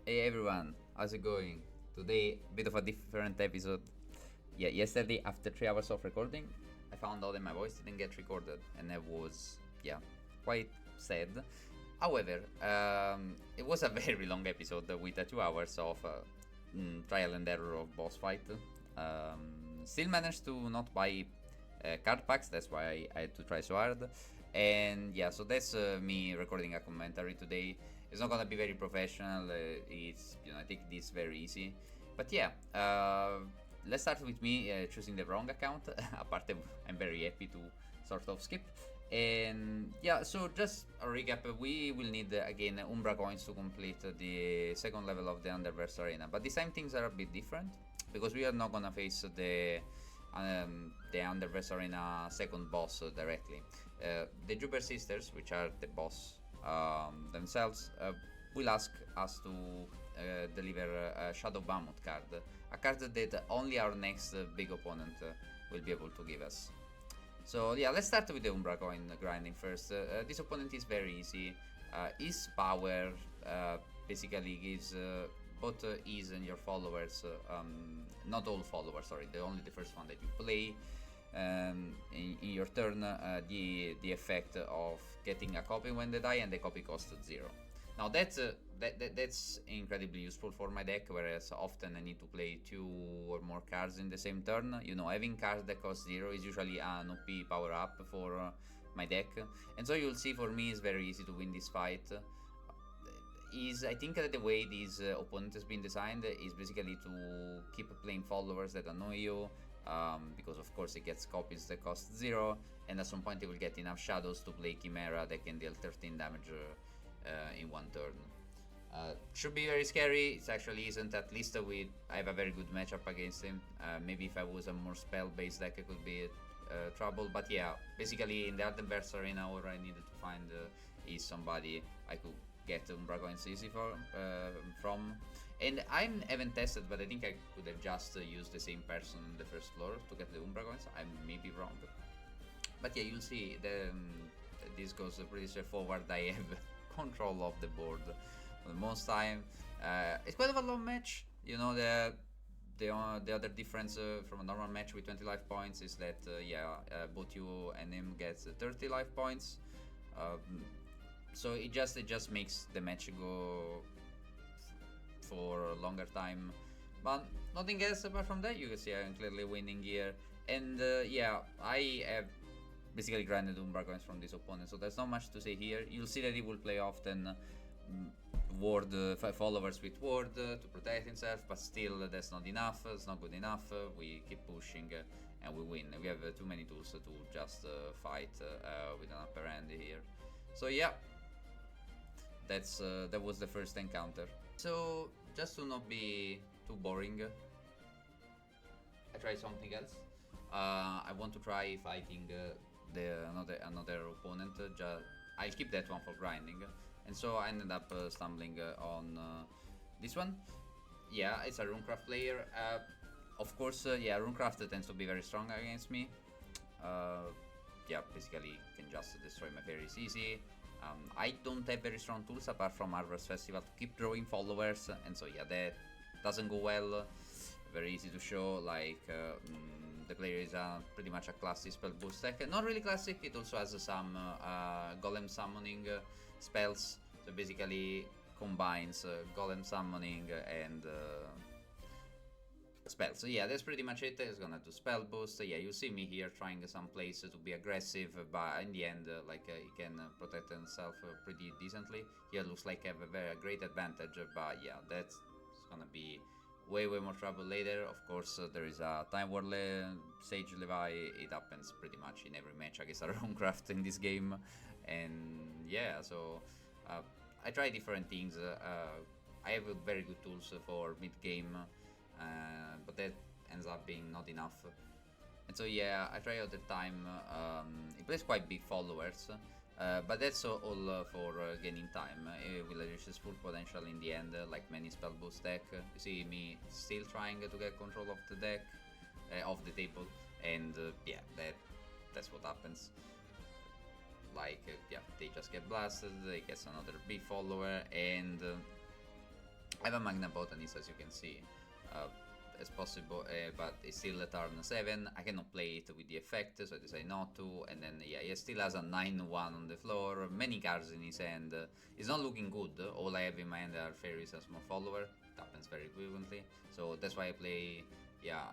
Hey everyone, how's it going? Today, a bit of a different episode. Yeah, yesterday, after 3 hours of recording, I found out that my voice didn't get recorded, and I was, quite sad. However, it was a very long episode with 2 hours of trial and error of boss fight. Still managed to not buy card packs, that's why I had to try so hard. And yeah, so that's me recording a commentary today. It's not gonna be very professional. It's I take this very easy. But yeah, let's start with me choosing the wrong account. Apart, I'm very happy to sort of skip. And yeah, so just a recap. We will need again Umbra coins to complete the second level of the Underverse Arena. But this time things are a bit different because we are not gonna face the Underverse Arena second boss directly. The Jupiter Sisters, which are the boss themselves, will ask us to deliver a Shadow Mammoth card, a card that only our next big opponent will be able to give us. So yeah, let's start with the Umbra coin grinding first. This opponent is very easy. His power basically gives both ease and your followers, not all followers, sorry, only the first one that you play, in your turn, the effect of getting a copy when they die, and the copy costs 0. Now that's incredibly useful for my deck, whereas often I need to play 2 or more cards in the same turn. Having cards that cost 0 is usually an OP power up for my deck, and so you'll see for me it's very easy to win this fight. I think that the way this opponent has been designed is basically to keep playing followers that annoy you, because of course it gets copies that cost 0, and at some point it will get enough shadows to play Chimera that can deal 13 damage in one turn. Should be very scary. It actually isn't. At least I have a very good matchup against him. Maybe if I was a more spell-based deck, it could be trouble. But yeah, basically in the Ardenverse Arena, all I needed to find is somebody I could get Umbra coins easy from. And I haven't tested, but I think I could have just used the same person on the first floor to get the Umbra coins. I may be wrong. But yeah, you'll see. This goes pretty straightforward. I have control of the board most time. It's quite of a long match. The other difference from a normal match with 20 life points is that both you and him gets 30 life points. So it just makes the match go for a longer time. But nothing else apart from that. You can see I'm clearly winning here. And I have basically grinded Umbra coins from this opponent, so there's not much to say here. You'll see that he will play often ward, 5 followers with ward to protect himself, but still that's not enough. It's not good enough. We keep pushing and we win. We have too many tools to just fight with an upper hand here. So yeah, that was the first encounter. So just to not be too boring, I try something else. I want to try fighting another opponent. I'll keep that one for grinding, and so I ended up stumbling on this one. Yeah, it's a Runecraft player. Of course, Runecraft tends to be very strong against me. Basically can just destroy my fairies easy. I don't have very strong tools apart from Harvest Festival to keep drawing followers, and so yeah, that doesn't go well. Very easy to show, the player is pretty much a classic spell boost deck. Not really classic, it also has some golem summoning spells. So basically combines golem summoning and spells. So yeah, that's pretty much it. It's gonna do spell boost. Yeah, you see me here trying some plays to be aggressive, but in the end, he can protect himself pretty decently. Here looks like I have a very great advantage, but yeah, that's gonna be way more trouble later. Of course, there is a Time War Sage Levi. It happens pretty much in every match against our own craft in this game. And yeah, so I try different things. I have very good tools for mid game, but that ends up being not enough. And so yeah, I try all the time. He plays quite big followers, but that's all for gaining time. It will reach his full potential in the end, like many spell boost deck. You see me still trying to get control of the deck, of the table, and that's what happens. They just get blasted. They get another big follower, and I'm a Magna Botanist, as you can see, uh, as possible, but it's still a turn 7. I cannot play it with the effect, so I decide not to. And then, yeah, he still has a 9-1 on the floor, many cards in his hand. It's not looking good. All I have in my hand are fairies and small follower. It happens very frequently. So that's why I play, yeah,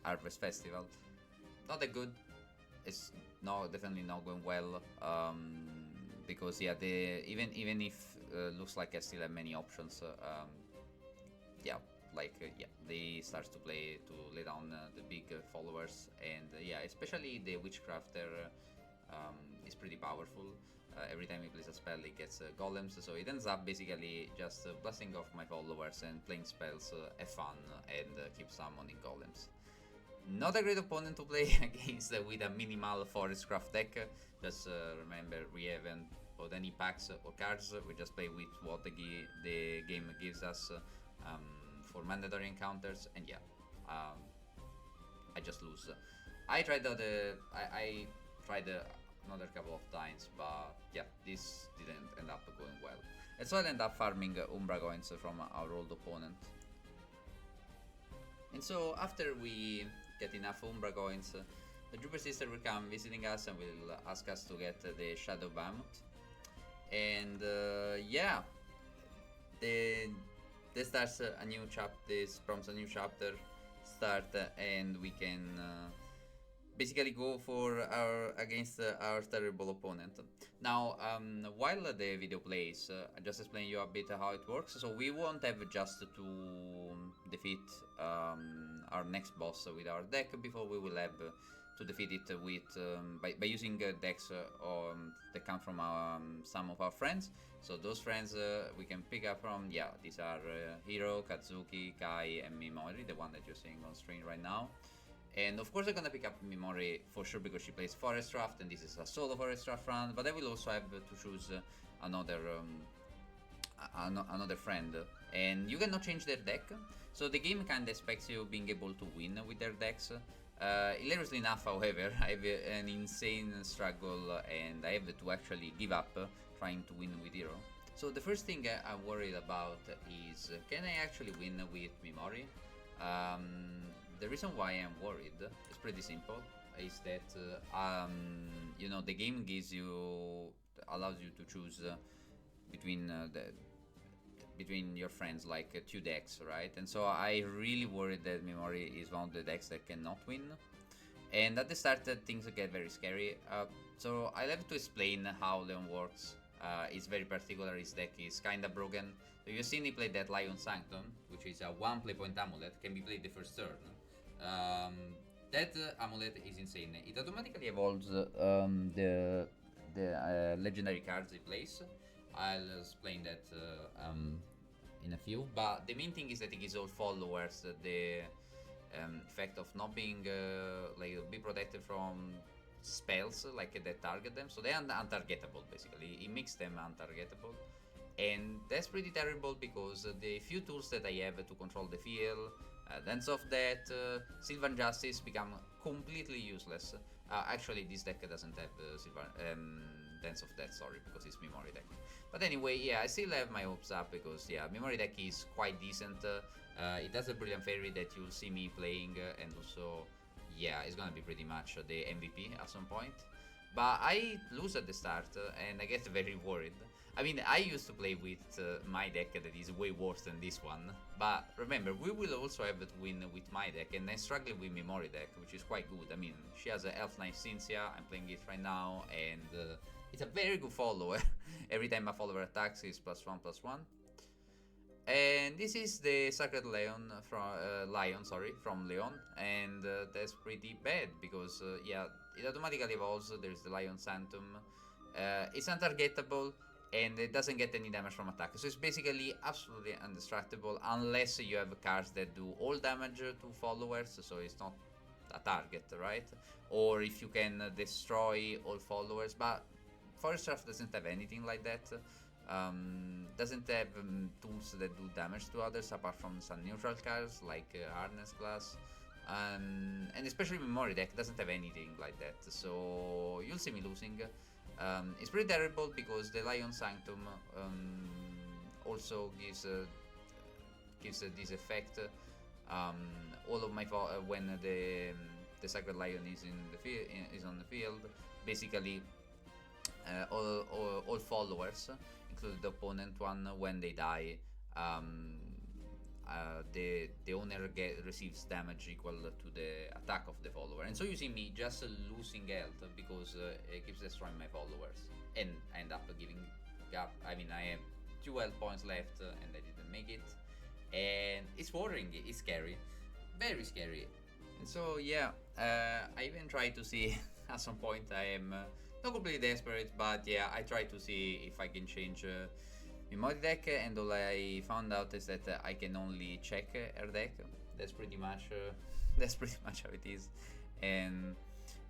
Harvest Festival. Not that good. It's definitely not going well. Because yeah, even if looks like I still have many options. Yeah, like yeah, they start to lay down the big followers, and yeah, especially the Witchcrafter is pretty powerful. Every time he plays a spell, he gets golems, so it ends up basically just blasting off my followers and playing spells, have fun, and keep summoning golems. Not a great opponent to play against with a minimal Forestcraft deck. Just remember, we haven't bought any packs or cards. We just play with what the game gives us for mandatory encounters, and yeah, I just lose. I tried I tried another couple of times, but yeah, this didn't end up going well. And so I ended up farming Umbra coins from our old opponent. And so after we get enough Umbra coins, the Jupiter Sister will come visiting us and will ask us to get the Shadow Mammoth. And yeah, this starts a new chapter. This prompts a new chapter start, and we can basically go for against our terrible opponent. Now, while the video plays, I just explain you a bit how it works. So we won't have just to defeat our next boss with our deck before we will have to defeat it with by using decks that come from some of our friends. So those friends we can pick up from. Yeah, these are Hiro, Kazuki, Kai, and Mimori, the one that you're seeing on screen right now. And of course I'm gonna pick up Mimori for sure because she plays Forestcraft and this is a solo Forestcraft run, but I will also have to choose another friend, and you cannot change their deck. So the game kinda expects you being able to win with their decks. Hilariously enough, however, I have an insane struggle and I have to actually give up trying to win with Hero. So the first thing I'm worried about is can I actually win with Mimori? The reason why I'm worried is pretty simple. Is that you know, the game allows you to choose between your friends, like 2 decks, right? And so I really worried that Mimori is one of the decks that cannot win. And at the start, things get very scary. So I'll have to explain how Leon works. It's very particular. His deck is kinda broken. So you've seen he played that Lion Sanctum, which is a 1 playpoint amulet, can be played the first turn. That amulet is insane. It automatically evolves the legendary cards it plays. I'll explain that in a few. But the main thing is that it gives all followers the effect of not being like be protected from spells like that target them. So they are untargetable basically. It makes them untargetable. And that's pretty terrible because the few tools that I have to control the field, Dance of Death, Sylvan Justice become completely useless. Actually, this deck doesn't have Dance of Death, sorry, because it's Mimori deck. But anyway, yeah, I still have my hopes up because, yeah, Mimori deck is quite decent. It has a Brilliant Fairy that you'll see me playing, and also, yeah, it's gonna be pretty much the MVP at some point. But I lose at the start, and I get very worried. I mean, I used to play with my deck that is way worse than this one. But remember, we will also have to win with my deck, and I'm struggling with Mimori deck, which is quite good. I mean, she has a Elf Knight Cynthia, I'm playing it right now, and it's a very good follower. Every time a follower attacks, it's +1/+1. And this is the Sacred Lion from Leon, and that's pretty bad because yeah, it automatically evolves. There's the Lion Sanctum. It's untargetable and it doesn't get any damage from attack. So it's basically absolutely indestructible unless you have cards that do all damage to followers. So it's not a target, right? Or if you can destroy all followers, but Forestcraft doesn't have anything like that. Doesn't have tools that do damage to others apart from some neutral cards like Harness Glass, and especially Memory deck doesn't have anything like that, so you'll see me losing. It's pretty terrible because the Lion Sanctum also gives this effect. Um, all of my when the Sacred Lion is in the is on the field, basically all followers, including the opponent one, when they die, the owner receives damage equal to the attack of the follower. And so you see me just losing health because it keeps destroying my followers, and I end up giving up. I mean, I have 2 health points left, and I didn't make it, and it's worrying. It's scary, very scary. And so yeah, I even try to see at some point I am not completely desperate, but yeah, I try to see if I can change Mimori deck, and all I found out is that I can only check her deck. That's pretty much that's pretty much how it is. And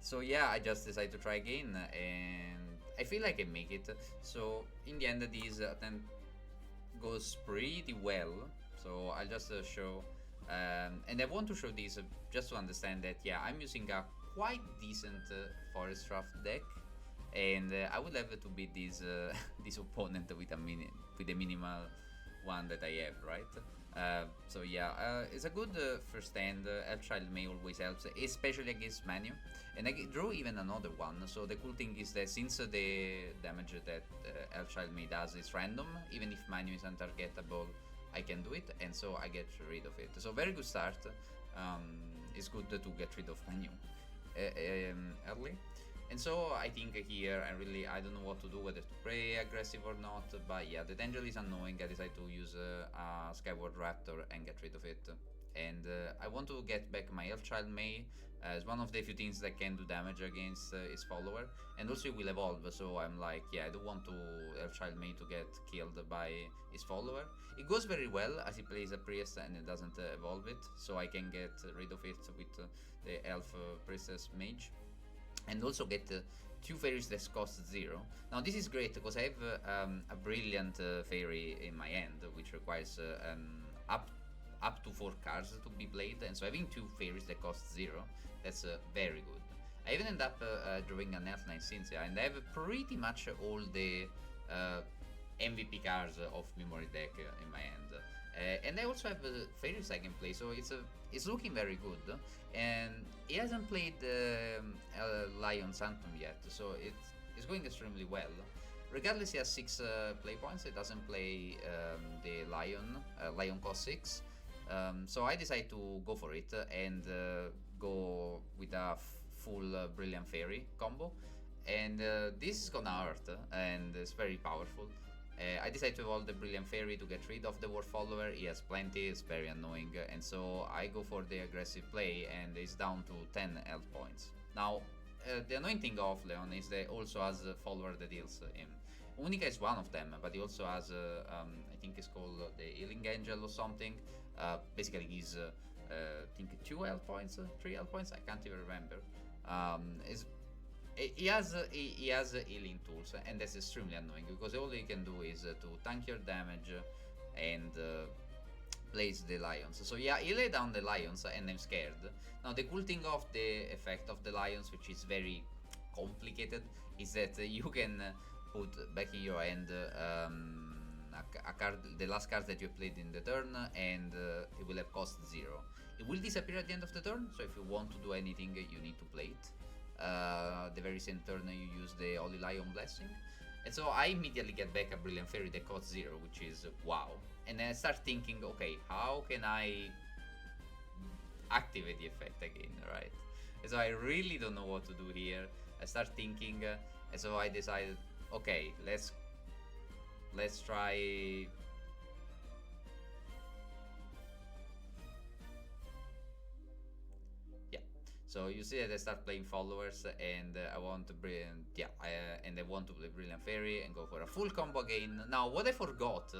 so yeah, I just decided to try again, and I feel I can make it. So in the end, this attempt goes pretty well. So I'll just show, and I want to show this just to understand that yeah, I'm using a quite decent Forestcraft deck, and I would have to beat this this opponent with a minimal one that I have, right? So yeah, it's a good first hand. Elfchild May always helps, especially against Manu. And I drew even another one. So the cool thing is that since the damage that Elfchild May does is random, even if Manu is untargetable, I can do it, and so I get rid of it. So very good start. It's good to get rid of Manu early. And so I think here I don't know what to do, whether to play aggressive or not, but yeah, the Danger is annoying. I decide to use a Skyward Raptor and get rid of it. And I want to get back my Elfchild May as one of the few things that can do damage against his follower, and also it will evolve, so I'm like, yeah, I don't want to Elfchild May to get killed by his follower. It goes very well as he plays a priest and it doesn't evolve it, so I can get rid of it with the Elf Priestess Mage. And also get 2 fairies that cost 0. Now this is great because I have a brilliant fairy in my hand, which requires up to 4 cards to be played, and so having 2 fairies that cost 0, that's very good. I even end up drawing an Elf Knight Cynthia, and I have pretty much all the MVP cards of Memory deck in my hand. And I also have fairies I can play, so it's looking very good. And he hasn't played Lion Sanctum yet, so it's going extremely well. Regardless, he has 6 play points. He doesn't play the Lion. Lion cost 6. So I decided to go for it and go with a full Brilliant Fairy combo. And this is gonna hurt, and it's very powerful. I decided to evolve the Brilliant Fairy to get rid of the War Follower. He has plenty, it's very annoying, and so I go for the aggressive play, and it's down to 10 health points. Now, the annoying thing of Leon is that he also has a follower that heals him. Unica is one of them, but he also has, I think it's called the Healing Angel or something. Basically, he's, I think, 2 health points, 3 health points, I can't even remember. He has healing tools, and that's extremely annoying because all he can do is to tank your damage and place the lions. So yeah, he lay down the lions, and I'm scared. Now the cool thing of the effect of the lions, which is very complicated, is that you can put back in your hand a card, the last card that you played in the turn, and it will have cost 0. It will disappear at the end of the turn, so if you want to do anything, you need to play it. The very same turn you use the Holy Lion Blessing, and so I immediately get back a Brilliant Fairy that costs 0, which is wow. And then I start thinking, okay, how can I activate the effect again, right? And so I really don't know what to do here. I start thinking, and so I decided, okay, let's try. So you see that I start playing followers, and I want to bring, and I want to play Brilliant Fairy and go for a full combo again. Now, what I forgot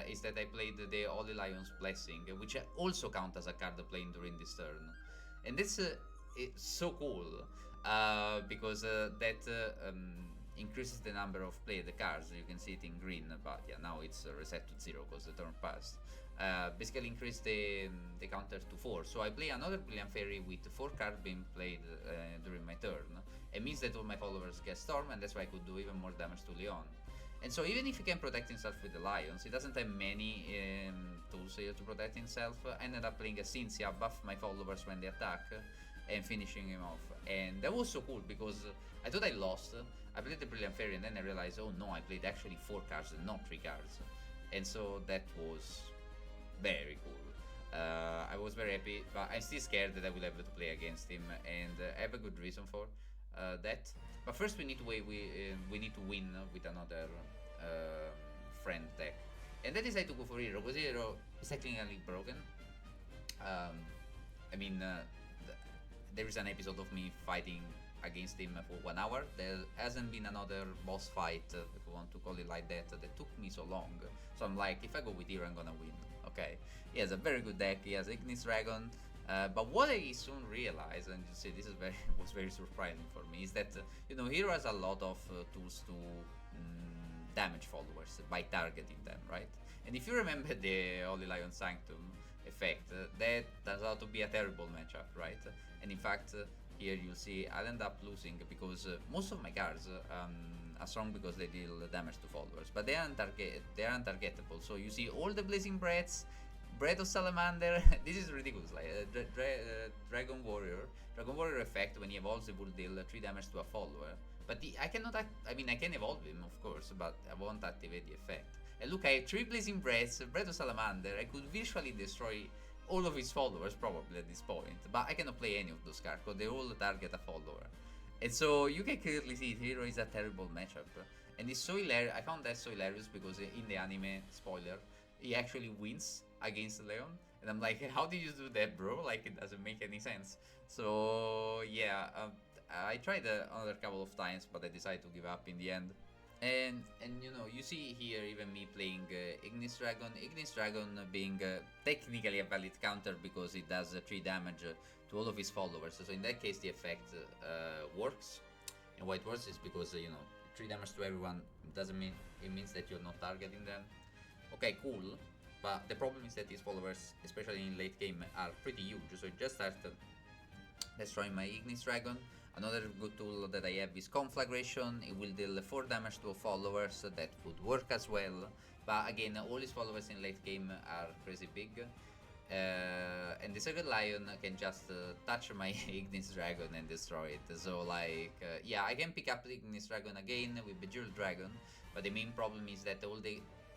is that I played the Holy Lion's Blessing, which also count as a card playing during this turn, and this it's so cool because that increases the number of played cards. You can see it in green, but yeah, now it's reset to 0 because the turn passed. Basically increase the counter to 4. So I play another Brilliant Fairy with 4 cards being played during my turn. It means that all my followers get Storm, and that's why I could do even more damage to Leon. And so even if he can protect himself with the lions, he doesn't have many tools here to protect himself. I ended up playing a Cynthia, buff my followers when they attack, and finishing him off. And that was so cool because I thought I lost. I played the Brilliant Fairy and then I realized, oh no, I played actually 4 cards and not 3 cards. And so that was very cool. I was very happy, but I'm still scared that I will have to play against him, and I have a good reason for that. But first, we need to we need to win with another friend deck, and I decided to go for Hero because Hero is technically broken. Um, I mean, there is an episode of me fighting against him for 1 hour. There hasn't been another boss fight, if you want to call it like that, that took me so long. So I'm like, if I go with Hero, I'm gonna win. Okay, he has a very good deck. He has Ignis Dragon. But what I soon realized, and you see, this is was very surprising for me, is that Hero has a lot of tools to damage followers by targeting them, right? And if you remember the Holy Lion Sanctum effect, that turns out to be a terrible matchup, right? And in fact, here you'll see I'll end up losing because most of my cards are strong because they deal damage to followers, but they aren't untargetable. So you see all the Blazing Breaths, Breath of Salamander. This is ridiculous. Like Dragon Warrior effect, when he evolves, it will deal 3 damage to a follower. But I cannot. I mean, I can evolve him, of course, but I won't activate the effect. And look, I have 3 Blazing Breaths, Breath of Salamander. I could visually destroy all of his followers probably at this point, but I cannot play any of those cards because they all target a follower. And so you can clearly see Hero is a terrible matchup. And it's so hilarious. I found that so hilarious because in the anime, spoiler, he actually wins against Leon. And I'm like, how did you do that, bro? Like, it doesn't make any sense. So yeah, I tried another couple of times, but I decided to give up in the end. And you see here even me playing Ignis Dragon being technically a valid counter because it does 3 damage to all of his followers. So in that case the effect works. And why it works is because 3 damage to everyone doesn't mean it means that you're not targeting them. Okay, cool. But the problem is that these followers, especially in late game, are pretty huge. So just start destroying my Ignis Dragon. Another good tool that I have is Conflagration. It will deal 4 damage to followers. That would work as well. But again, all his followers in late game are crazy big. And the Sacred Lion can just touch my Ignis Dragon and destroy it. So like, yeah, I can pick up the Ignis Dragon again with Bejeweled Dragon. But the main problem is that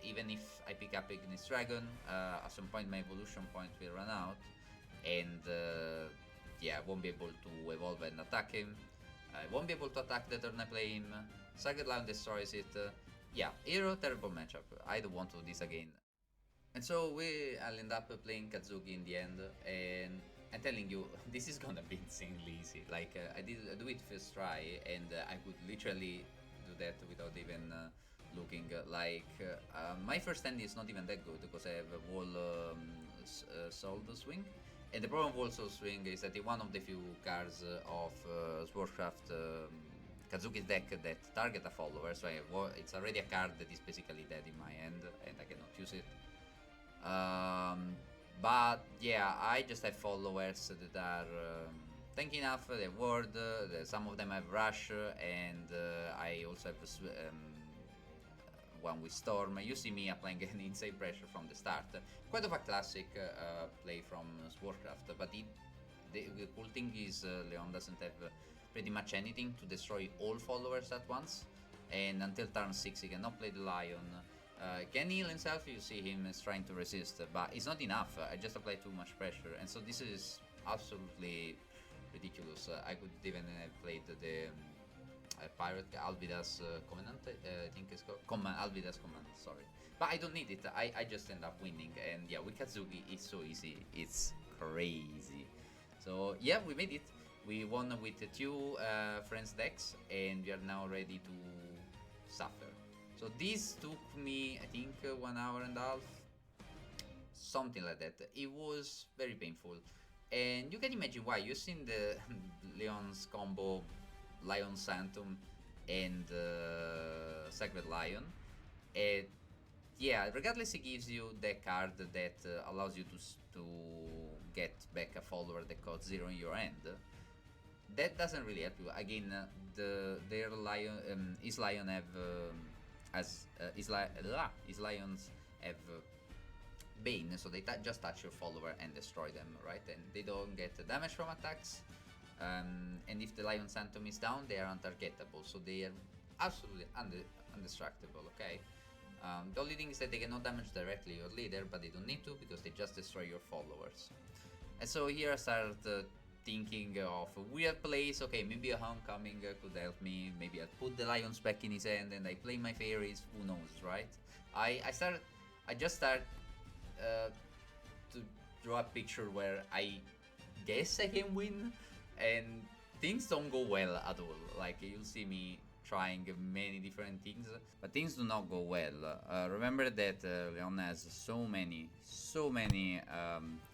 even if I pick up Ignis Dragon, at some point my evolution point will run out. And yeah, I won't be able to evolve and attack him. I won't be able to attack the turn I play him. Sacred Lion destroys it. Yeah, Hero, terrible matchup. I don't want to do this again. And so I'll end up playing Kazuki in the end, and I'm telling you, this is gonna be insanely easy. Like, I do it first try, and I could literally do that without even looking. My first hand is not even that good because I have a wall Soul Swing. And the problem with Soul Swing is that it's one of the few cards of Forestcraft Kazuki's deck that target a follower, so it's already a card that is basically dead in my hand, and I cannot use it. But yeah, I just have followers that are tanky enough, they ward, some of them have rush, and I also have one with Storm. You see me applying an insane pressure from the start. Quite of a classic play from Warcraft, but the cool thing is Leon doesn't have pretty much anything to destroy all followers at once, and until turn 6 he cannot play the Lion. Can heal himself, you see him is trying to resist, but it's not enough. I just applied too much pressure, and so this is absolutely ridiculous. I could even have played the Pirate Alvida's Covenant, I think it's called Alvida's Command, sorry. But I don't need it, I just end up winning, and yeah, with Kazuki it's so easy, it's crazy. So yeah, we made it. We won with the 2 friends decks, and we are now ready to suffer. So this took me, I think, 1 hour and a half, something like that. It was very painful, and you can imagine why. You've seen the Leon's combo, Lion Sanctum and Sacred Lion. Yeah, regardless, it gives you the card that allows you to get back a follower that costs 0 in your hand. That doesn't really help you. Again, his Lion have as his lions have Bane, so they just touch your follower and destroy them, right? And they don't get damage from attacks. And if the Lion Phantom is down, they are untargetable, so they are absolutely undestructible, okay? The only thing is that they cannot damage directly your leader, but they don't need to because they just destroy your followers. And so here I start thinking of a weird place. Okay, maybe a Homecoming could help me. Maybe I'll put the lions back in his hand and I play my fairies. Who knows, right? I just start to draw a picture where I guess I can win, and things don't go well at all. Like you'll see me trying many different things, but things do not go well. Remember that Leon has so many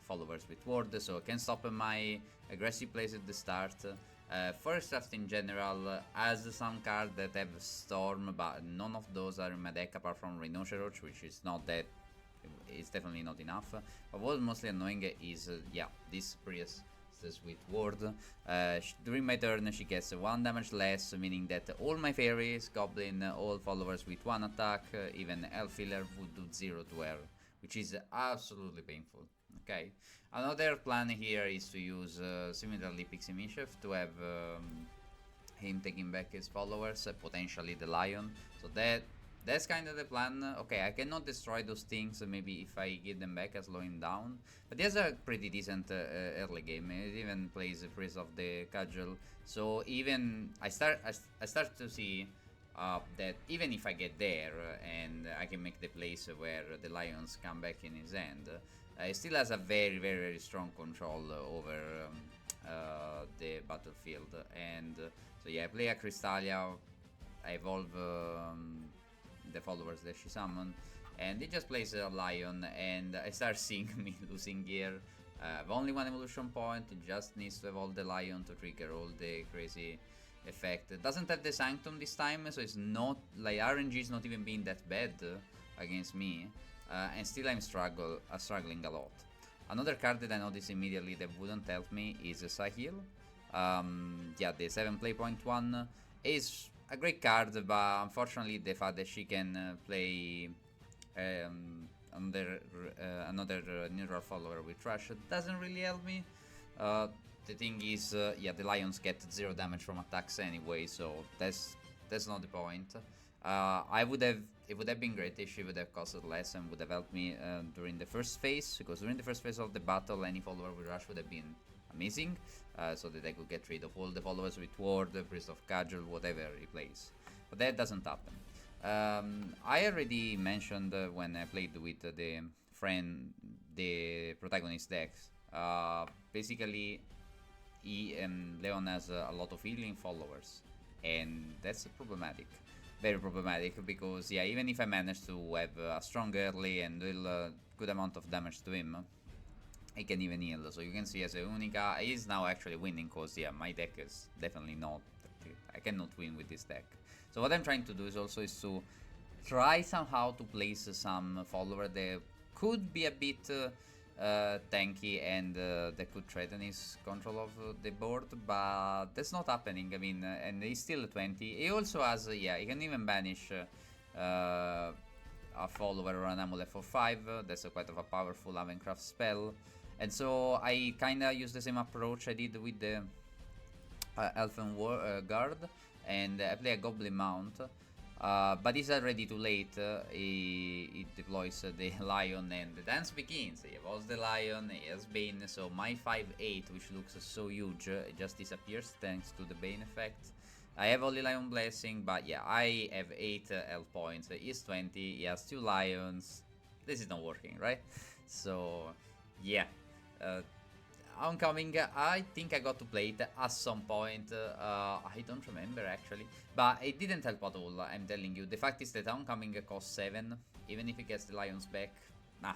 followers with ward, so I can stop my aggressive plays at the start. Forestcraft in general has some cards that have Storm, but none of those are in my deck apart from Rhinoceros, which is not that. It's definitely not enough. But what's mostly annoying is, yeah, this Prius with ward. During my turn she gets 1 damage less, meaning that all my fairies, goblin, all followers with 1 attack, even elf healer would do 0 to her, which is absolutely painful. Okay, another plan here is to use similarly Pixie Mischief to have him taking back his followers, potentially the lion. So that's kind of the plan. Okay, I cannot destroy those things, maybe if I give them back, I slow him down. But he has a pretty decent early game. It even plays Priest of the Cudgel. So even I start to see that even if I get there and I can make the place where the lions come back in his hand, he still has a very strong control over the battlefield. And so yeah, I play a Crystalia, I evolve the followers that she summoned, and it just plays a lion, and I start seeing me losing gear. I've only 1 evolution point, it just needs to evolve the lion to trigger all the crazy effect. It doesn't have the Sanctum this time, so it's not like RNG is not even being that bad against me, and still I'm struggling a lot. Another card that I noticed immediately that wouldn't help me is Sahil. Yeah, the 7 play point one is a great card, but unfortunately the fact that she can play under another neutral follower with trash doesn't really help me. The thing is, yeah, the lions get 0 damage from attacks anyway, so that's not the point. It would have been great if she would have costed less and would have helped me during the first phase, because during the first phase of the battle, any follower with rush would have been amazing, so that I could get rid of all the followers with ward, Priest of Cudgel, whatever he plays. But that doesn't happen. I already mentioned when I played with the protagonist decks. Basically, Leon has a lot of healing followers, and that's problematic. Very problematic, because yeah, even if I manage to have a strong early and deal a good amount of damage to him, I can even heal. So you can see as a Unica, he is now actually winning, because yeah, my deck is definitely not, I cannot win with this deck. So what I'm trying to do is to try somehow to place some follower that could be a bit tanky and that could threaten his control of the board, but that's not happening. I mean, and he's still 20. He also has, yeah, he can even banish a follower or an amulet for 5. That's quite of a powerful Havencraft spell. And so I kinda use the same approach I did with the Elfen Guard, and I play a Goblin Mount. But it's already too late. He deploys the lion and the dance begins. He evolves the lion, he has Bane, so my 5-8, which looks so huge, it just disappears thanks to the Bane effect. I have only Lion Blessing, but yeah, I have 8 health points. He's 20, he has 2 lions. This is not working, right? So, yeah. Homecoming, I think I got to play it at some point. I don't remember actually, but it didn't help at all. I'm telling you. The fact is that Homecoming costs 7, even if it gets the lions back. Nah,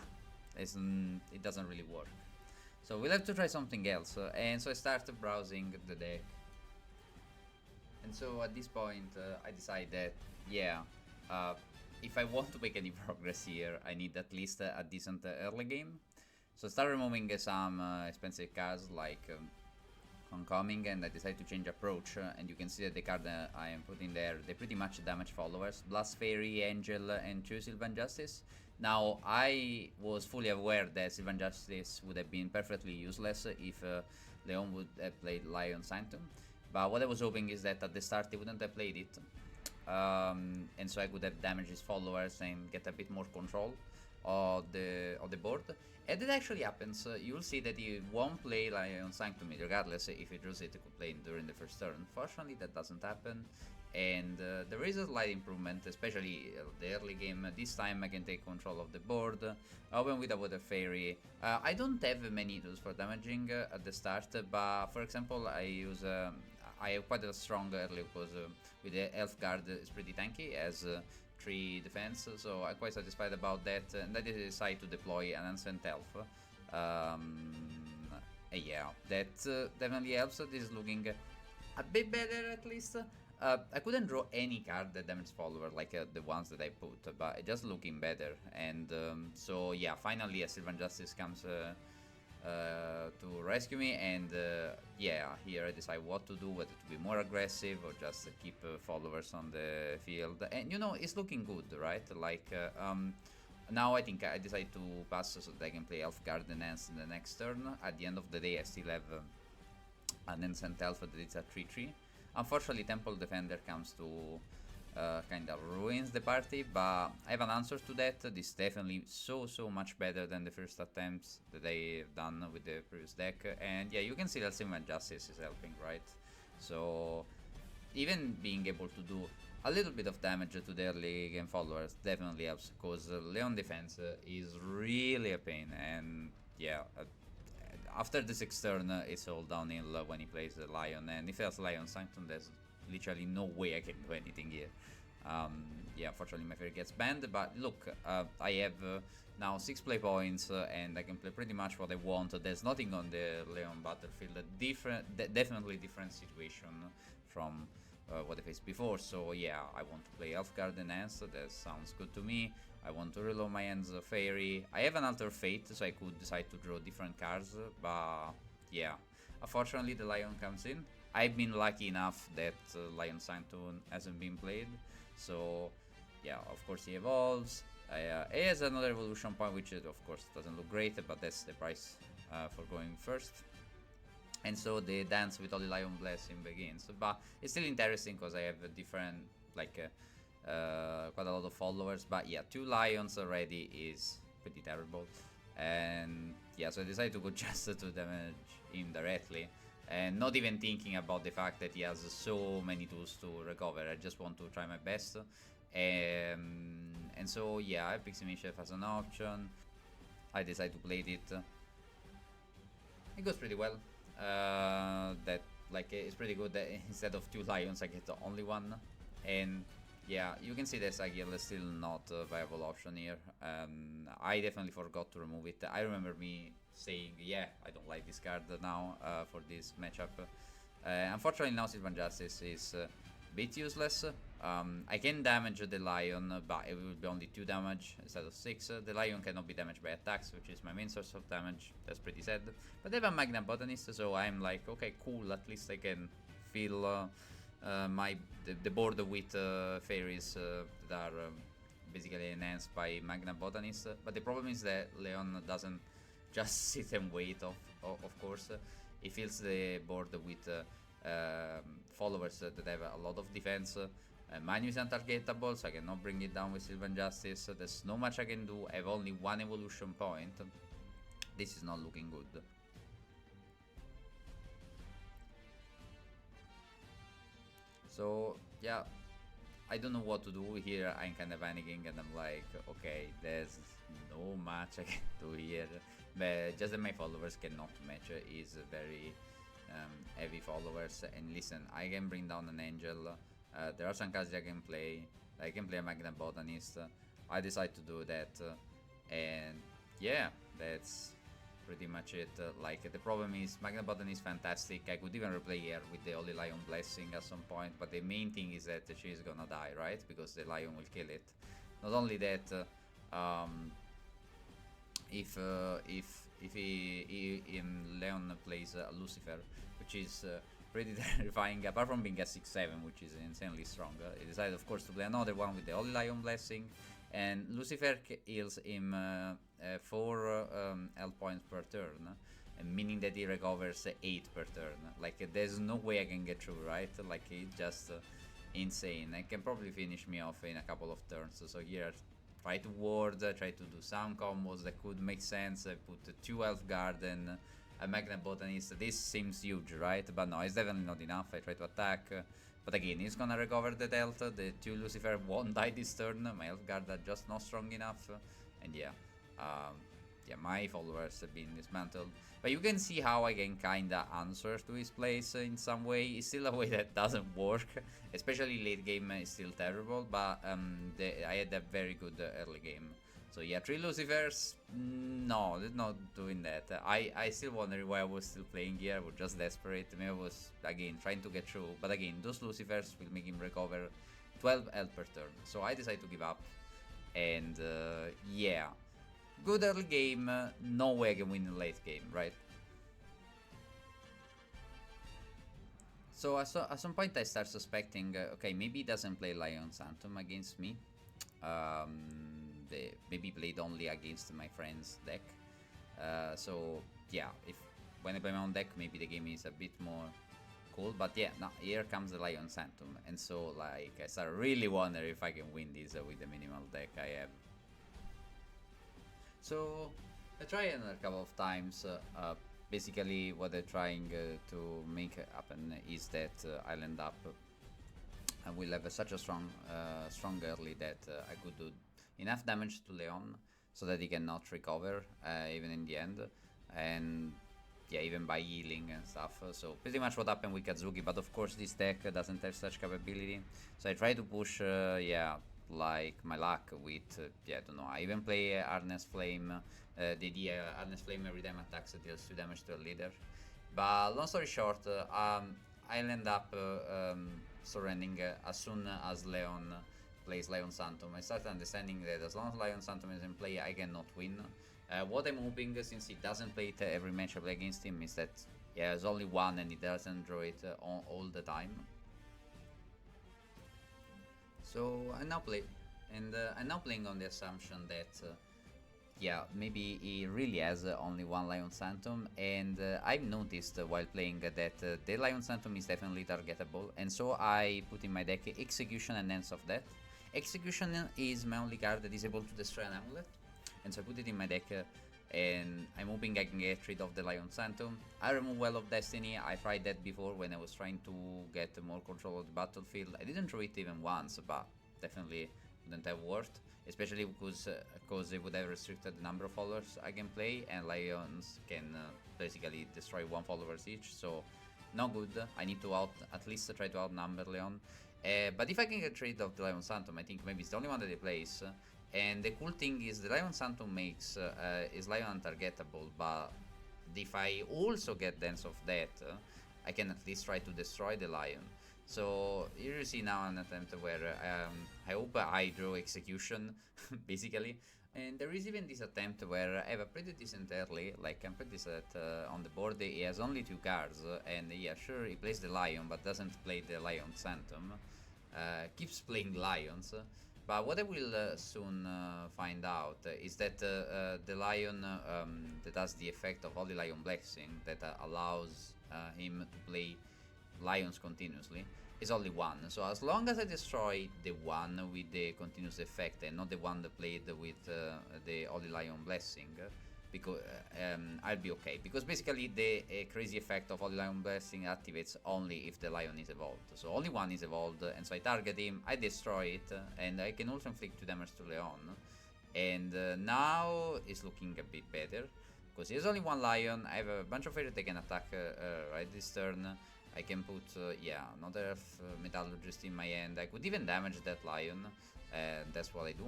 it doesn't really work. So we'll have to try something else. And so I started browsing the deck. And so at this point, I decide that yeah, if I want to make any progress here, I need at least a decent early game. So start removing some expensive cards like oncoming, and I decided to change approach, and you can see that the card I am putting there, they pretty much damage followers, Blast Fairy, Angel, and 2 Sylvan Justice. Now, I was fully aware that Sylvan Justice would have been perfectly useless if Leon would have played Lion Sanctum, but what I was hoping is that at the start they wouldn't have played it, and so I could have damaged his followers and get a bit more control of the board. And it actually happens. You'll see that he won't play Lion Sanctum regardless if he draws it to play during the first turn. Fortunately, that doesn't happen, and there is a slight improvement, especially the early game. This time I can take control of the board, open with a Water Fairy. I don't have many tools for damaging at the start, but for example, I have quite a strong early because with the Elf Guard it's pretty tanky as 3 defense, so I'm quite satisfied about that, and I decided to deploy an Ancient Elf. Yeah, that definitely helps. This is looking a bit better at least. I couldn't draw any card that damage follower like the ones that I put, but it's just looking better, and so yeah, finally a Sylvan Justice comes to rescue me, and yeah, here I decide what to do, whether to be more aggressive or just keep followers on the field, and you know, it's looking good, right? Like now I think I decide to pass so that I can play Elf Guard Enhance in the next turn. At the end of the day I still have an Ancient Elf that is a 3-3. Unfortunately, Temple Defender comes to kind of ruins the party, but I have an answer to that. This is definitely so much better than the first attempts that I've done with the previous deck, and yeah, you can see that Sylvan Justice is helping, right? So even being able to do a little bit of damage to the early game followers definitely helps, because Leon defense is really a pain, and yeah, after the 6th turn it's all downhill when he plays the Lion, and if he has Lion Sanctum there's literally no way I can do anything here. Yeah, unfortunately my fairy gets banned, but look, I have now 6 play points, and I can play pretty much what I want. There's nothing on the Leon battlefield, definitely different situation from what I faced before, so yeah, I want to play Elf Guard Enhance, that sounds good to me. I want to reload my hands of Fairy. I have an Alter Fate, so I could decide to draw different cards, but yeah, unfortunately the Lion comes in. I've been lucky enough that Lion Sanctum hasn't been played, so yeah, of course he evolves. He has another evolution point, which of course doesn't look great, but that's the price for going first. And so the dance with Holy Lion Blessing begins, but it's still interesting because I have a different, like, quite a lot of followers, but yeah, 2 lions already is pretty terrible, and yeah, so I decided to go just to damage him directly, and not even thinking about the fact that he has so many tools to recover. I just want to try my best, and so yeah, I picked Mischief as an option. I decided to play it. It goes pretty well. That, like, it's pretty good that instead of 2 lions I get only 1, and yeah, you can see that Sagiel is still not a viable option here. I definitely forgot to remove it. I remember me saying, yeah, I don't like this card now for this matchup. Unfortunately now Sylvan Justice is a bit useless. I can damage the Lion, but it will be only 2 damage instead of 6. The Lion cannot be damaged by attacks, which is my main source of damage. That's pretty sad. But I have a Magna Botanist, so I'm like, okay, cool, at least I can feel the board with fairies that are basically enhanced by Magna Botanist. But the problem is that Leon doesn't just sit and wait, of course. He fills the board with followers that have a lot of defense. Mine is untargetable, so I cannot bring it down with Sylvan Justice. There's no much I can do. I have only 1 evolution point. This is not looking good. So yeah, I don't know what to do here. I'm kind of panicking, and I'm like, okay, there's no much I can do here. But just that my followers cannot match is very heavy followers. And listen, I can bring down an angel. There are some cards I can play. I can play a Magna Botanist. I decide to do that, and yeah, that's pretty much it. Like, the problem is Magna Botanist is fantastic. I could even replay here with the Holy Lion Blessing at some point, but the main thing is that she's gonna die, right? Because the lion will kill it. Not only that, if Leon plays Lucifer, which is pretty terrifying. Apart from being a 6/7, which is insanely strong, he decided, of course, to play another one with the Holy Lion Blessing, and Lucifer heals him 4 health points per turn, meaning that he recovers 8 per turn. Like, there's no way I can get through, right? Like, it's just insane. I can probably finish me off in a couple of turns. So here, try to ward, try to do some combos that could make sense. I put 2 health guard and a magnet botanist. This seems huge, right? But no, it's definitely not enough. I try to attack. But again, he's gonna recover the health. The 2 Lucifer won't die this turn. My health guard are just not strong enough. And yeah, yeah, my followers have been dismantled. But you can see how I can kinda answer to his plays in some way. It's still a way that doesn't work, especially late game is still terrible, but I had a very good early game. So yeah, 3 Lucifers, no, they're not doing that. I still wonder why I was still playing here. I was just desperate. Maybe I was, again, trying to get through. But again, those Lucifers will make him recover 12 health per turn. So I decided to give up. And yeah, good early game, no way I can win in late game, right? So at some point I start suspecting, okay, maybe he doesn't play Lion Phantom against me. Maybe played only against my friend's deck. So yeah, if when I play my own deck, maybe the game is a bit more cool. But yeah, now here comes the Lion Phantom, and so like I start really wondering if I can win this with the minimal deck I have. So I try it a couple of times. Basically, what I'm trying to make happen is that I'll end up and will have such a strong early that I could do enough damage to Leon so that he cannot recover even in the end, and yeah, even by healing and stuff. So pretty much what happened with Kazuki, but of course this deck doesn't have such capability. So I try to push, yeah, like my luck with, yeah, I don't know, I even play Harness Flame. The idea, Harness Flame every time attacks deals 2 damage to a leader. But long story short, I'll end up surrendering as soon as Leon plays Lion Phantom. I started understanding that as long as Lion Phantom is in play, I cannot win. What I'm hoping, since he doesn't play it every match I play against him, is that yeah, there's only one and he doesn't draw it all the time. So I now play, and I'm now playing on the assumption that yeah, maybe he really has only one Lion Phantom, and I've noticed while playing that the Lion Phantom is definitely targetable, and so I put in my deck Execution and Dance of Death. Execution is my only card that is able to destroy an amulet, and so I put it in my deck, and I'm hoping I can get rid of the Lion Phantom. I remove Well of Destiny. I tried that before when I was trying to get more control of the battlefield. I didn't throw it even once, but definitely wouldn't have worked, especially because it would have restricted the number of followers I can play, and Lions can basically destroy 1 followers each, so not good. I need to at least try to outnumber Leon. But if I can get rid of the Lion Phantom, I think maybe it's the only one that he plays. And the cool thing is the Lion Phantom makes is Lion untargetable, but if I also get Dance of Death, I can at least try to destroy the Lion. So here you see now an attempt where I hope I draw Execution, basically. And there is even this attempt where I have a pretty decent early, like I'm pretty set on the board. He has only 2 cards, and yeah, sure, he plays the Lion, but doesn't play the Lion Phantom. Keeps playing Lions. But what I will soon find out is that the Lion that has the effect of Holy Lion Blessing, that allows him to play Lions continuously, is only 1. So as long as I destroy the one with the continuous effect and not the one that played with the Holy Lion Blessing, because I'll be okay. Because basically the crazy effect of Holy Lion Blessing activates only if the Lion is evolved. So only one is evolved, and so I target him, I destroy it, and I can also inflict 2 damage to Leon. And now it's looking a bit better, because there's only 1 Lion. I have a bunch of fairies that can attack right this turn. I can put, yeah, another Metallurgist in my hand. I could even damage that Lion, that's what I do.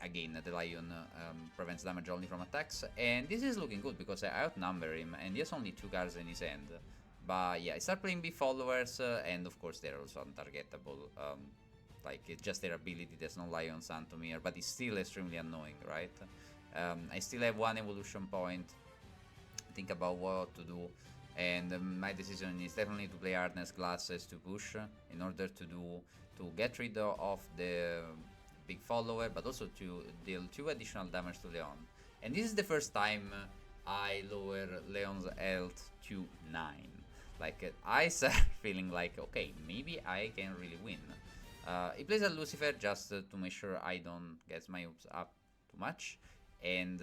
Again, the Lion prevents damage only from attacks, and this is looking good because I outnumber him, and he has only 2 cards in his hand. But yeah, I start playing big followers, and of course they're also untargetable. Like, it's just their ability, there's no Lion Phantom here, but it's still extremely annoying, right? I still have one evolution point. Think about what to do, and my decision is definitely to play hardness glasses to push in order to get rid of the big follower, but also to deal 2 additional damage to Leon. And this is the first time I lower Leon's health to 9. Like I start feeling like, okay, maybe I can really win. He plays a Lucifer just to make sure I don't get my hopes up too much. And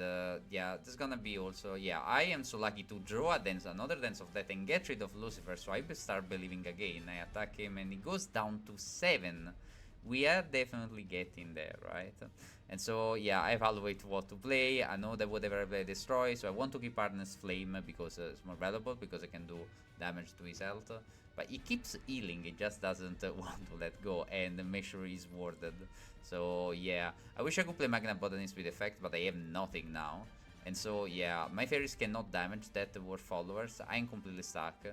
yeah, this is gonna be also, yeah, I am so lucky to draw a dance, another Dance of Death and get rid of Lucifer, so I start believing again. I attack him and he goes down to 7. We are definitely getting there, right? And so yeah, I evaluate what to play. I know that whatever I play destroy, so I want to keep Hardness Flame because it's more valuable, because I can do damage to his health. But he keeps healing, he just doesn't want to let go and make sure he's warded. So yeah, I wish I could play Magna Botanist with effect, but I have nothing now. And so yeah, my fairies cannot damage that ward followers. I'm completely stuck.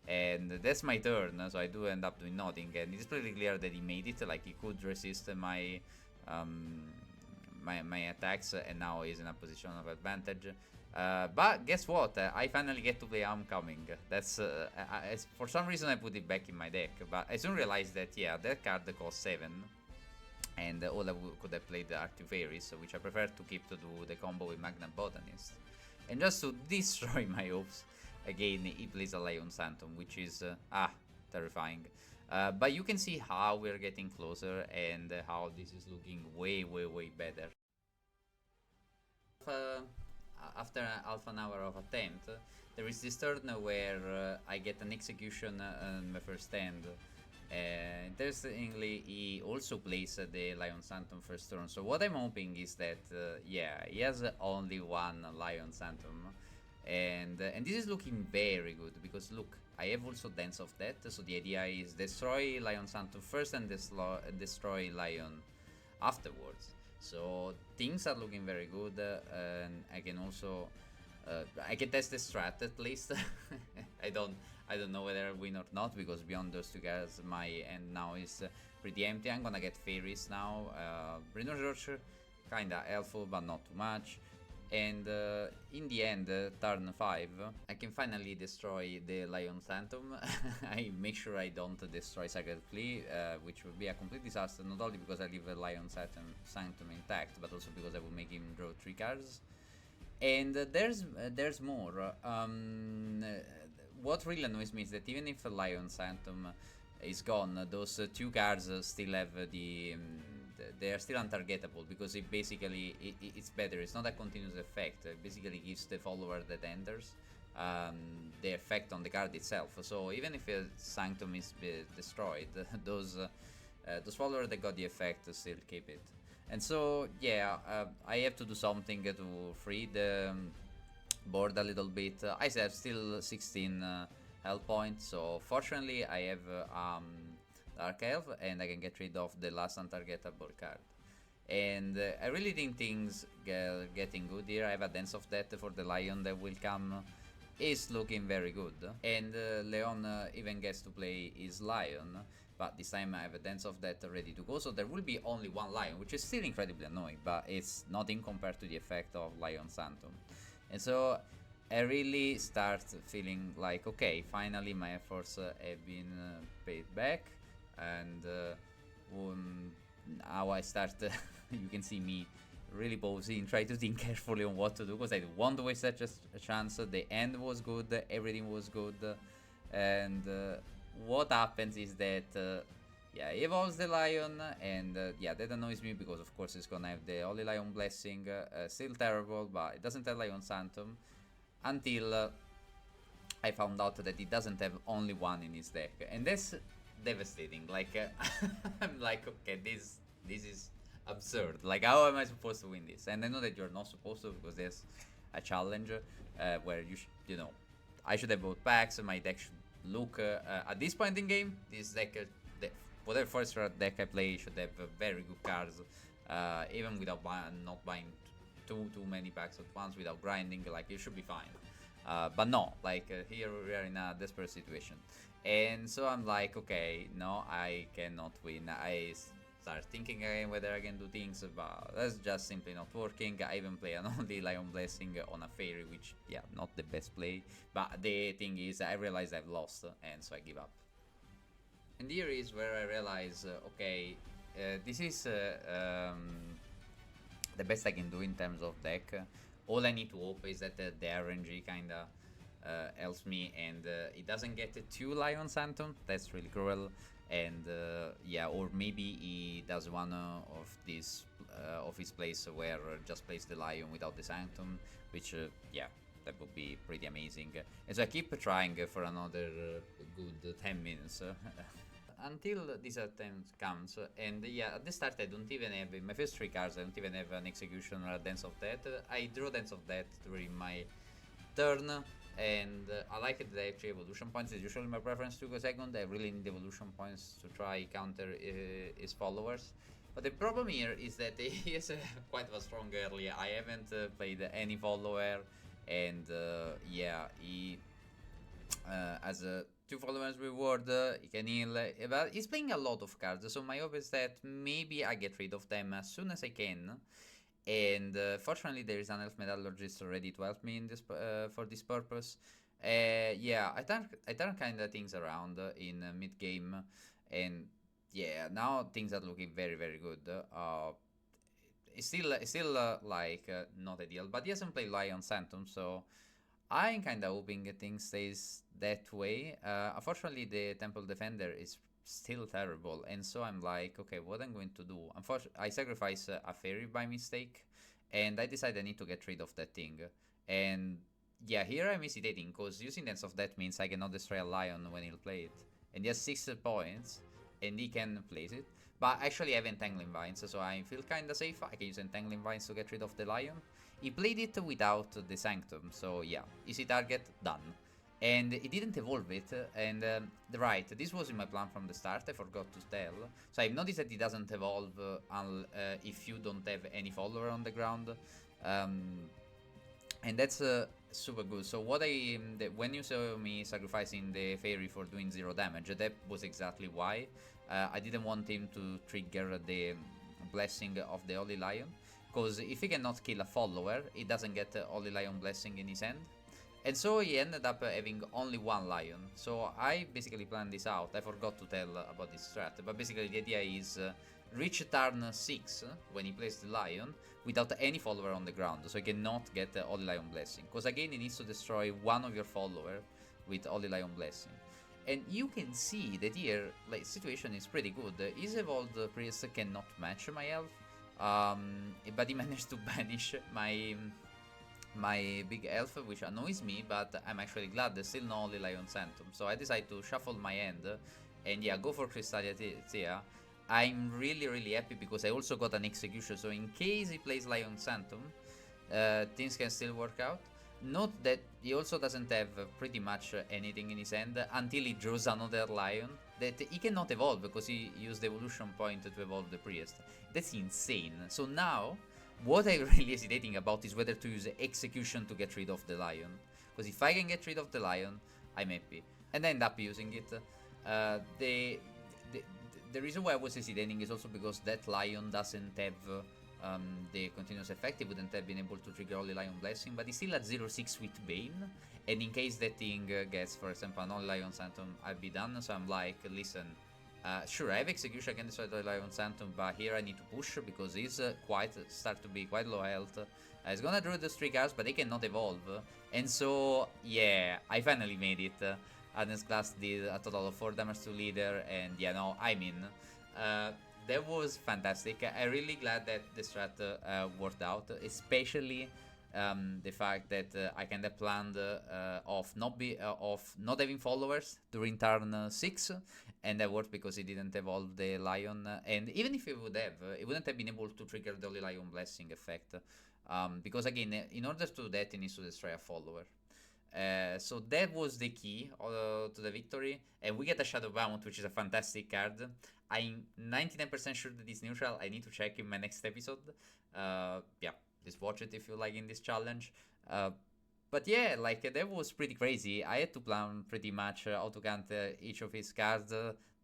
And that's my turn, so I do end up doing nothing. And it's pretty clear that he made it, like he could resist my my attacks, and now he's in a position of advantage. But guess what? I finally get to play Homecoming. That's for some reason I put it back in my deck, but I soon realized that yeah, that card costs 7, and all I could have played are 2 fairies, which I prefer to keep to do the combo with Magna Botanist. And just to destroy my hopes, again he plays a Lion Phantom, which is terrifying. But you can see how we're getting closer and how this is looking way better. After half an hour of attempt, there is this turn where I get an execution on my first hand. Interestingly, he also plays the Lion Phantom first turn. So what I'm hoping is that, yeah, he has only one Lion Phantom. And this is looking very good, because look, I have also Dance of Death, so the idea is destroy Lion Phantom first and destroy Lion afterwards. So things are looking very good, and I can also I can test the strat at least. I don't know whether I win or not, because beyond those 2 guys my end now is pretty empty. I'm gonna get fairies now. Brino George kinda helpful, but not too much. And in the end, turn 5, I can finally destroy the Lion Phantom. I make sure I don't destroy Sacred Flea, which would be a complete disaster, not only because I leave the Lion Phantom intact, but also because I will make him draw 3 cards. And there's more. What really annoys me is that even if a Lion Phantom is gone, those 2 cards still have they are still untargetable, because it basically it's better. It's not a continuous effect. It basically gives the follower that enters the effect on the card itself. So even if a Sanctum is destroyed, those followers that got the effect still keep it. And so yeah, I have to do something to free the board a little bit. I have still 16 health points, so fortunately I have Dark Elf, and I can get rid of the last untargetable card. And I really think things getting good here. I have a Dance of Death for the Lion that will come. Is looking very good. And Leon even gets to play his Lion, but this time I have a Dance of Death ready to go, so there will be only one Lion, which is still incredibly annoying, but it's nothing compared to the effect of Lion Phantom. And so I really start feeling like, okay, finally my efforts have been paid back. And now I start, you can see me really pausing, try to think carefully on what to do, because I don't want to waste such a chance. The end was good, everything was good, and what happens is that yeah, he evolves the Lion, and yeah, that annoys me, because of course it's gonna have the Holy Lion Blessing, still terrible, but it doesn't have Lion Phantom, until I found out that it doesn't have only one in his deck, and that's devastating. Like I'm like, okay, this is absurd. Like, how am I supposed to win this? And I know that you're not supposed to, because there's a challenge where you know, I should have both packs, and my deck should look at this point in game, this deck, whatever Forestcraft deck I play should have very good cards, even without not buying too many packs at once, without grinding. Like, it should be fine. But no, like here we are in a desperate situation. And so I'm like, okay, no, I cannot win. I start thinking again whether I can do things, but that's just simply not working. I even play an only Lion Blessing on a Fairy, which, yeah, not the best play. But the thing is, I realized I've lost, and so I give up. And here is where I realize, okay, this is the best I can do in terms of deck. All I need to hope is that the RNG kinda helps me, and it doesn't get 2 Lion Phantom. That's really cruel. And yeah, or maybe he does one of these of his plays where just plays the Lion without the Sanctum, which yeah, that would be pretty amazing. And so I keep trying for another good 10 minutes. Until this attempt comes, and yeah, at the start I don't even have, in my first 3 cards, I don't even have an Execution or a Dance of Death. I draw Dance of Death during my turn, and I like it that I actually evolution points. It's usually my preference to go second. I really need evolution points to try counter his followers. But the problem here is that he has quite a strong early. I haven't played any follower, and yeah, he has a 2 followers reward, he can heal, but he's playing a lot of cards, so my hope is that maybe I get rid of them as soon as I can. And fortunately there is an elf metallurgist ready to help me in this for this purpose. Yeah, I turn kind of things around in mid game, and yeah, now things are looking very very good. It's still like not ideal, but he hasn't played Lion Phantom, so I'm kind of hoping things stays that way. Unfortunately, the Temple Defender is still terrible, and so I'm like, okay, what I'm going to do? Unfortunately, I sacrifice a Fairy by mistake, and I decide I need to get rid of that thing. And yeah, here I'm hesitating, because using Dance of Death means I cannot destroy a Lion when he'll play it. And he has 6 points, and he can place it. But actually I have Entangling Vines, so I feel kinda safe. I can use Entangling Vines to get rid of the Lion. He played it without the Sanctum, so yeah, easy target, done. And he didn't evolve it, and right, this was in my plan from the start, I forgot to tell. So I've noticed that it doesn't evolve if you don't have any follower on the ground. And that's super good. So what when you saw me sacrificing the Fairy for doing 0 damage, that was exactly why. I didn't want him to trigger the Blessing of the Holy Lion, because if he cannot kill a follower, he doesn't get the Holy Lion Blessing in his hand. And so he ended up having only 1 Lion. So I basically planned this out. I forgot to tell about this strat, but basically the idea is reach turn 6 when he plays the Lion without any follower on the ground, so he cannot get the Holy Lion Blessing, because again he needs to destroy one of your follower with Holy Lion Blessing. And you can see that here, like, situation is pretty good. His evolved priest cannot match my elf, but he managed to banish my big elf, which annoys me, but I'm actually glad there's still no Holy Lion Sanctum. So I decide to shuffle my hand, and yeah, go for Crystalia Thea. I'm really really happy because I also got an execution, so in case he plays Lion Sanctum, things can still work out. Note that he also doesn't have pretty much anything in his hand until he draws another Lion that he cannot evolve because he used the evolution point to evolve the priest. That's insane. So now, what I'm really hesitating about is whether to use execution to get rid of the Lion, because if I can get rid of the Lion, I'm happy, and I end up using it. The reason why I was hesitating is also because that Lion doesn't have the continuous effect. He wouldn't have been able to trigger Holy Lion Blessing, but he's still at 0-6 with Bane, and in case that thing gets, for example, an Holy Lion Sanctum, I'll be done. So I'm like, listen, sure, I have Execution, I can destroy the Lion Sanctum, but here I need to push because he's start to be quite low health. He's gonna draw those 3 cards, but they cannot evolve, and so yeah, I finally made it. Adness Glass did a total of 4 damage to leader, and yeah, no, I mean, that was fantastic. I'm really glad that the strat worked out, especially the fact that I kind of planned of not having followers during turn 6, and that worked because he didn't evolve the Lion. And even if he would have, it wouldn't have been able to trigger the Holy Lion Blessing effect, because again, in order to do that, he needs to destroy a follower. So that was the key to the victory, and we get a Shadowbound, which is a fantastic card. I'm 99% sure that it's neutral. I need to check in my next episode. Yeah, just watch it if you like in this challenge. But yeah, like, that was pretty crazy. I had to plan pretty much how to counter each of his cards.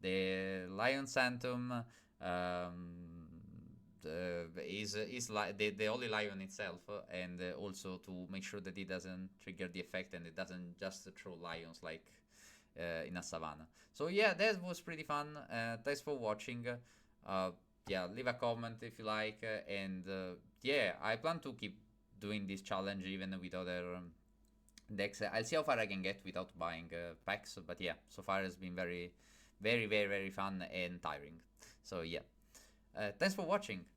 The Lion Sanctum, Is like the holy lion itself, and also to make sure that it doesn't trigger the effect and it doesn't just throw lions like in a savannah. So yeah, that was pretty fun. Thanks for watching. Uh, yeah, leave a comment if you like, and yeah, I plan to keep doing this challenge even with other decks. I'll see how far I can get without buying packs, but yeah, so far it's been very, very, very, very fun and tiring. So yeah, thanks for watching.